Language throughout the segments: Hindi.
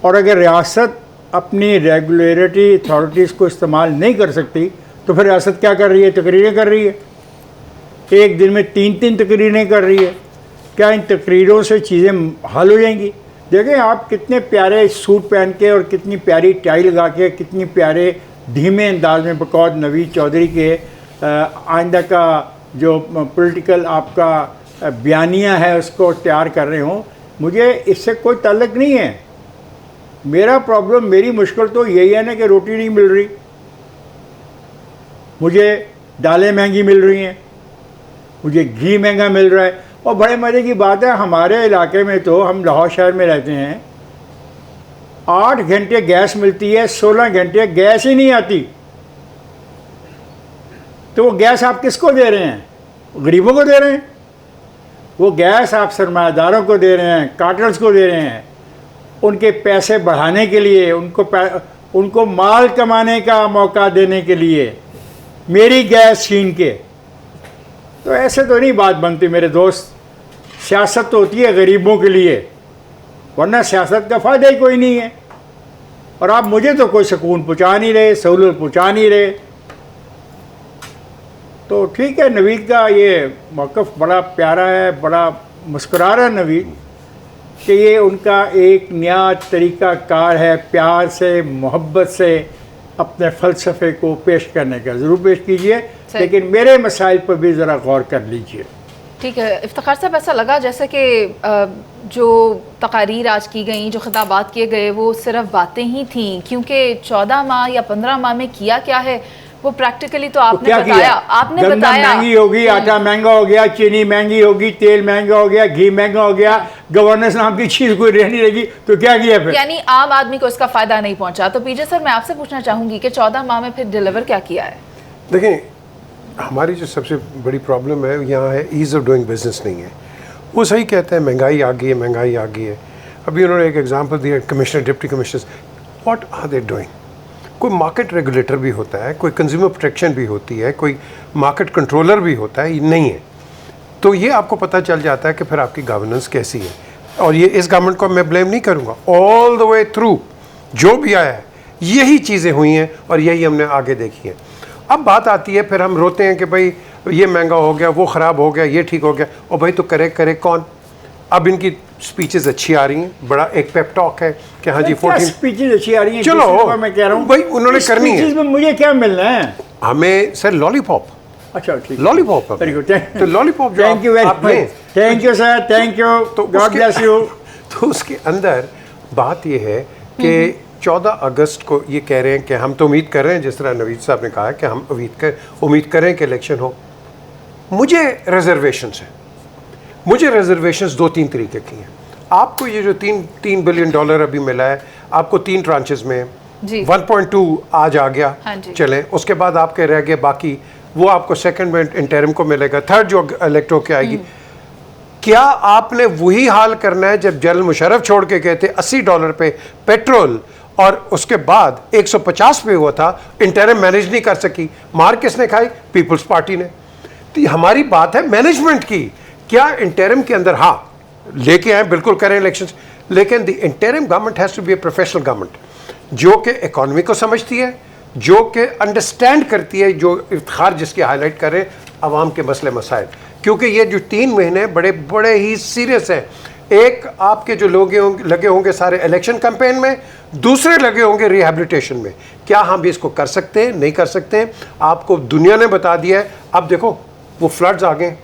और अगर रियासत अपनी रेगुलेटरी अथॉरिटीज़ को इस्तेमाल नहीं कर सकती तो फिर रियासत क्या कर रही है? तकरीरें कर रही है। एक दिन में 3-3 तकरीरें कर रही है। क्या इन तकरीरों से चीज़ें हल हो जाएंगी? देखें आप कितने प्यारे सूट पहन के और कितनी प्यारी टाई लगा के, कितनी प्यारे धीमे अंदाज में बकौल नवीद चौधरी के आइंदा का जो पॉलिटिकल आपका बयानिया है उसको तैयार कर रहे हों। मुझे इससे कोई ताल्लुक नहीं है। मेरा प्रॉब्लम, मेरी मुश्किल तो यही है ना कि रोटी नहीं मिल रही, मुझे दालें महंगी मिल रही हैं, मुझे घी महंगा मिल रहा है। और बड़े मज़े की बात है, हमारे इलाके में तो, हम लाहौर शहर में रहते हैं, 8 घंटे गैस मिलती है, 16 घंटे गैस ही नहीं आती। तो वो गैस आप किसको दे रहे हैं? गरीबों को दे रहे हैं। वो गैस आप सरमायादारों को दे रहे हैं, कार्टल्स को दे रहे हैं, उनके पैसे बढ़ाने के लिए, उनको माल कमाने का मौका देने के लिए, मेरी गैस छीन के। तो ऐसे तो नहीं बात बनती मेरे दोस्त। सियासत तो होती है गरीबों के लिए, वरना सियासत का फ़ायदा ही कोई नहीं है। और आप मुझे तो कोई सुकून पहुँचा नहीं रहे, सहूलत पहुँचा नहीं रहे। तो ठीक है, नवीद का ये मौक़िफ़ बड़ा प्यारा है, बड़ा मुस्कुरा रहा है नवीद कि ये उनका एक नया तरीक़ा कार है प्यार से, मोहब्बत से अपने फ़लसफ़े को पेश करने का। ज़रूर पेश कीजिए, लेकिन मेरे मसाइल पर भी ज़रा गौर कर लीजिए। ठीक है इफ्तिखार साहब, ऐसा लगा जैसे कि जो तकारीर आज की गई, जो खिताबात किए गए, वो सिर्फ बातें ही थीं, क्योंकि 14 माह या 15 माह में किया क्या है वो प्रैक्टिकली तो आपने बताया। आपने बताया महंगी होगी, आटा महंगा हो गया, चीनी महंगी होगी, तेल महंगा हो गया, घी महंगा हो गया, गवर्नेंस नाम की चीज़ कोई रहनी रहेगी। तो क्या किया फिर? यानी आम आदमी को इसका फ़ायदा नहीं पहुंचा। तो पीजे सर, मैं आपसे पूछना चाहूँगी कि 14 माह में फिर डिलीवर क्या किया है? देखें, हमारी जो सबसे बड़ी प्रॉब्लम है यहाँ है ईज़ ऑफ डूइंग बिजनेस नहीं है। वो सही कहते हैं महंगाई आ गई है, महंगाई आ गई है। अभी उन्होंने एक एग्जांपल दिया, commissioner, deputy commissioner, what are they doing? कोई मार्केट रेगुलेटर भी होता है, कोई कंज्यूमर प्रोटेक्शन भी होती है, कोई मार्केट कंट्रोलर भी होता है, ये नहीं है। तो ये आपको पता चल जाता है कि फिर आपकी गवर्नेंस कैसी है। और ये इस गवर्नमेंट को मैं ब्लेम नहीं करूँगा, ऑल द वे थ्रू जो भी आया है यही चीज़ें हुई हैं और यही हमने आगे देखी है। अब बात आती है, फिर हम रोते हैं कि भाई ये महंगा हो गया, वो ख़राब हो गया, ये ठीक हो गया। और भाई तो करे कौन? अब इनकी स्पीचेस अच्छी आ रही हैं, बड़ा एक पेप टॉक है कि हाँ जी 14 स्पीचेस अच्छी आ रही हैं। चलो मैं कह रहा हूँ भाई उन्होंने करनी है। में मुझे क्या मिलना है? हमें सर लॉलीपॉप। अच्छा ठीक, लॉलीपॉप। वेरी गुड, तो lollipop, thank you very much, thank you sir, thank you, God bless you. तो उसके अंदर बात ये है कि 14 अगस्त को ये कह रहे हैं कि हम तो उम्मीद कर रहे हैं, जिस तरह नवीद साहब ने कहा है कि हम उम्मीद करें कि इलेक्शन हो। मुझे रिजर्वेशंस हैं, मुझे रिजर्वेशंस 2-3 तरीके की हैं। आपको ये जो $3 बिलियन अभी मिला है, आपको 3 ट्रांचेस में 1.2 आज आ गया, चलें, उसके बाद आपके रह गए बाकी, वो आपको सेकंड में इंटरिम को मिलेगा, थर्ड जो इलेक्टो के आएगी। क्या आपने वही हाल करना है जब जनरल मुशर्रफ छोड़ के गए थे $80 पे पेट्रोल और उसके बाद 150 पे हुआ था, इंटरिम मैनेज नहीं कर सकी, मार किसने खाई? पीपल्स पार्टी ने। तो हमारी बात है मैनेजमेंट की। क्या इंटरिम के अंदर, हाँ लेके आए, बिल्कुल करें इलेक्शंस, लेकिन the interim government has to be a professional government जो कि इकॉनमी को समझती है, जो कि अंडरस्टैंड करती है, जो इफ्तिखार जिसके हाईलाइट करें आवाम के मसले मसाइल। क्योंकि ये जो 3 महीने बड़े बड़े ही सीरियस हैं। एक आपके जो लोग लगे होंगे सारे इलेक्शन कैंपेन में, दूसरे लगे होंगे रिहैबिलिटेशन में। क्या हम भी इसको कर सकते हैं? नहीं कर सकते हैं। आपको दुनिया ने बता दिया है। अब देखो वो फ्लड्स आ गए,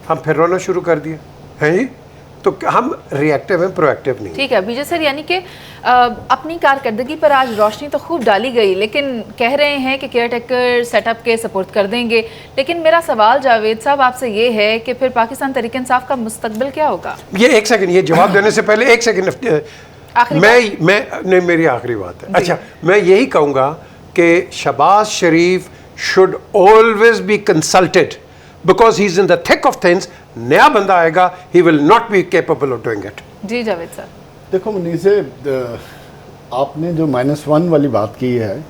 हम फिर रोना शुरू कर दिए हैं जी। तो हम रिएक्टिव हैं, प्रोएक्टिव नहीं। ठीक है विजय सर, यानी कि अपनी कारकर्दगी पर आज रोशनी तो खूब डाली गई, लेकिन कह रहे हैं कि केयर टेकर सेटअप के सपोर्ट कर देंगे। लेकिन मेरा सवाल जावेद साहब आपसे ये है कि फिर पाकिस्तान तहरीक इंसाफ का मुस्तकबिल क्या होगा? ये एक सेकंड, ये जवाब देने से पहले एक सेकंड, मैं मेरी आखिरी बात है। अच्छा, मैं यही कहूँगा कि Shehbaz Sharif should always be consulted because he is in the thick of things. नया बंदा आएगा, he will not be capable of doing it. जी जावेद सर, देखो मुनीसे, आपने जो -1 वाली बात की है,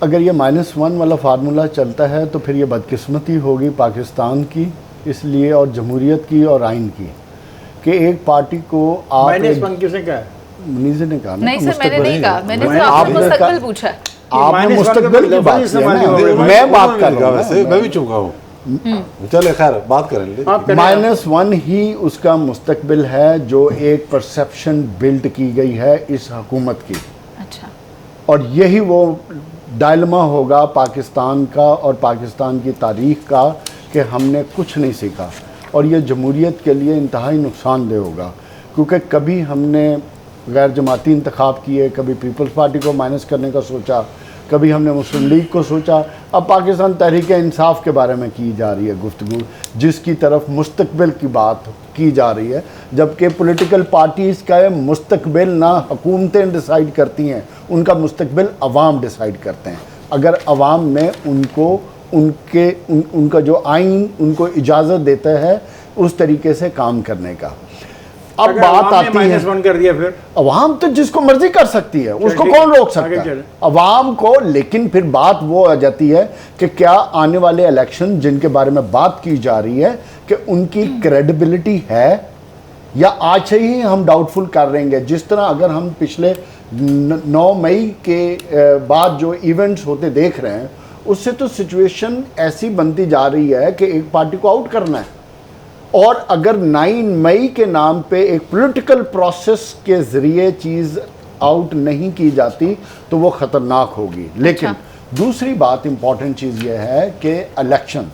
अगर ये -1 वाला फार्मूला चलता है तो फिर ये बदकिस्मती होगी पाकिस्तान की इसलिए, और जमहूरियत की और आइन की, कि एक पार्टी को आप -1 किसने कहा है? मुनीज़ ने कहा ना नहीं सर, मैंने नहीं कहा, मैंने मैंने तो आपसे आपने मुस्तकबिल कहा- पूछा है। आपने माइनस वन मुस्तकबिल का की बात लफ्ज़ की है इस्तेमाल ना, नहीं हो रहा। मैं बात कर रहा हूँ वैसे ना। मैं भी चुका हूँ। चले खैर बात करें ले। आप करें। -1 ही उसका मुस्तकबिल है जो एक परसेप्शन बिल्ड की गई है इस हुकूमत की, अच्छा, और यही वो डायलमा होगा पाकिस्तान का और पाकिस्तान की तारीख का कि हमने कुछ नहीं सीखा, और ये जमहूरियत के लिए इंतहाई नुकसानदेह होगा, क्योंकि कभी हमने गैर जमाती इंतखाब किए, कभी पीपल्स पार्टी को माइनस करने का सोचा, कभी हमने मुस्लिम लीग को सोचा, अब पाकिस्तान तहरीक इंसाफ के बारे में की जा रही है गुफ्तगू, जिसकी तरफ मुस्तकबिल की बात की जा रही है, जबकि पॉलिटिकल पार्टीज़ का मुस्तकबिल ना हुकूमतें डिसाइड करती हैं, उनका मुस्तकबिल अवाम डिसाइड करते हैं। अगर अवाम में उनका जो आइन उनको इजाज़त देता है उस तरीके से काम करने का। अब अगर बात अवाम ने आती है, -1 कर दिया फिर अवाम तो जिसको मर्जी कर सकती है, उसको ठीक कौन है, रोक आगे सकता है चलें। अवाम को। लेकिन फिर बात वो आ जाती है कि क्या आने वाले इलेक्शन जिनके बारे में बात की जा रही है कि उनकी क्रेडिबिलिटी है, या आज से ही हम डाउटफुल कर रहे हैं। जिस तरह अगर हम पिछले 9 मई के बाद जो इवेंट्स होते देख रहे हैं, उससे तो सिचुएशन ऐसी बनती जा रही है कि एक पार्टी को आउट करना है, और अगर 9 मई के नाम पे एक पॉलिटिकल प्रोसेस के ज़रिए चीज़ आउट नहीं की जाती तो वो ख़तरनाक होगी। लेकिन दूसरी बात इम्पॉर्टेंट चीज़ ये है कि इलेक्शन,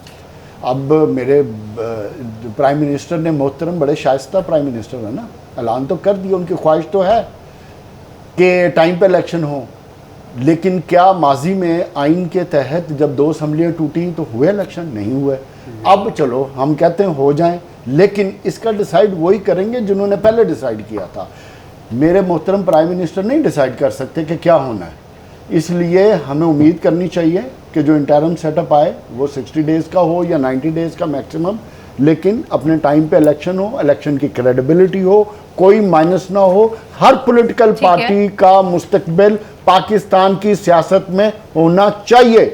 अब मेरे प्राइम मिनिस्टर ने, मोहतरम बड़े शाइस्ता प्राइम मिनिस्टर है ना, ऐलान तो कर दिया, उनकी ख्वाहिश तो है कि टाइम पे इलेक्शन हो, लेकिन क्या माजी में आइन के तहत जब 2 असम्बलियाँ टूटी तो हुए इलेक्शन? नहीं हुए। अब चलो हम कहते हैं हो जाएं, लेकिन इसका डिसाइड वही करेंगे जिन्होंने पहले डिसाइड किया था। मेरे मोहतरम प्राइम मिनिस्टर नहीं डिसाइड कर सकते कि क्या होना है, इसलिए हमें उम्मीद करनी चाहिए कि जो इंटरम सेटअप आए वो 60 डेज़ का हो या 90 डेज़ का मैक्सिमम, लेकिन अपने टाइम पे इलेक्शन हो, इलेक्शन की क्रेडिबिलिटी हो, कोई माइनस ना हो। हर पॉलिटिकल पार्टी का मुस्तकबिल पाकिस्तान की सियासत में होना चाहिए।